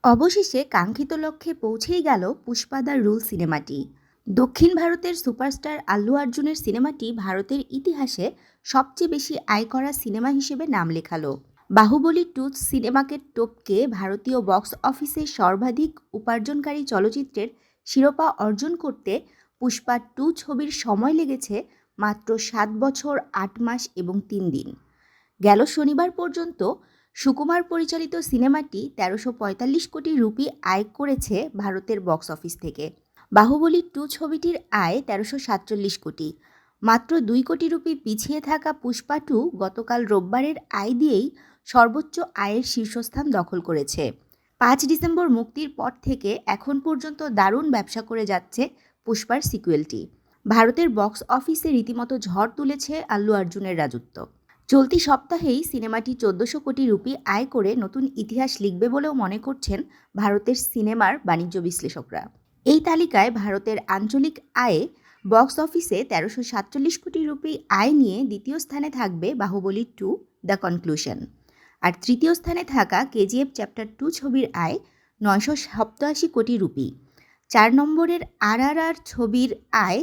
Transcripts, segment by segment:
অবশেষে কাঙ্ক্ষিত লক্ষ্যে পৌঁছেই গেল পুষ্পা দ্য রুল সিনেমাটি। দক্ষিণ ভারতের সুপারস্টার আল্লু অর্জুনের সিনেমাটি ভারতের ইতিহাসে সবচেয়ে বেশি আয় করা সিনেমা হিসেবে নাম লেখালো। বাহুবলী 2 সিনেমাকে টপকে ভারতীয় বক্স অফিসে সর্বাধিক উপার্জনকারী চলচ্চিত্রের শিরোপা অর্জন করতে পুষ্পা 2 ছবির সময় লেগেছে মাত্র 7 বছর 8 মাস এবং 3 দিন। গেল শনিবার পর্যন্ত সুকুমার পরিচালিত সিনেমাটি ১৩৪৫ কোটি রুপি আয় করেছে ভারতের বক্স অফিস থেকে। বাহুবলী 2 ছবিটির আয় ১৩৪৭ কোটি। মাত্র ২ কোটি রুপি পিছিয়ে থাকা পুষ্পা 2 গতকাল রোববারের আয় দিয়েই সর্বোচ্চ আয়ের শীর্ষস্থান দখল করেছে। ৫ ডিসেম্বর মুক্তির পর থেকে এখন পর্যন্ত দারুণ ব্যবসা করে যাচ্ছে পুষ্পার সিকুয়েলটি। ভারতের বক্স অফিসে রীতিমতো ঝড় তুলেছে আল্লু অর্জুনের রাজত্ব। চলতি সপ্তাহেই সিনেমাটি ১৪০০ কোটি রুপি আয় করে নতুন ইতিহাস লিখবে বলেও মনে করছেন ভারতের সিনেমার বাণিজ্য বিশ্লেষকরা। এই তালিকায় ভারতের আঞ্চলিক আয়ে বক্স অফিসে ১৩৪৭ কোটি রুপি আয় নিয়ে দ্বিতীয় স্থানে থাকবে বাহুবলী 2 দ্য কনক্লুশন। আর তৃতীয় স্থানে থাকা কেজিএফ চ্যাপ্টার 2 ছবির আয় ৯৮৭ কোটি রুপি। ৪ নম্বরের RRR ছবির আয়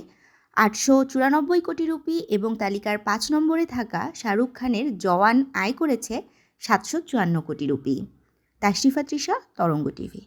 ৮৯৪ কোটি রুপি এবং তালিকার ৫ নম্বরে থাকা শাহরুখ খানের জওয়ান আয় করেছে ৭৫৪ কোটি রুপি। তাশরিফা তৃষা, তরঙ্গ টিভি।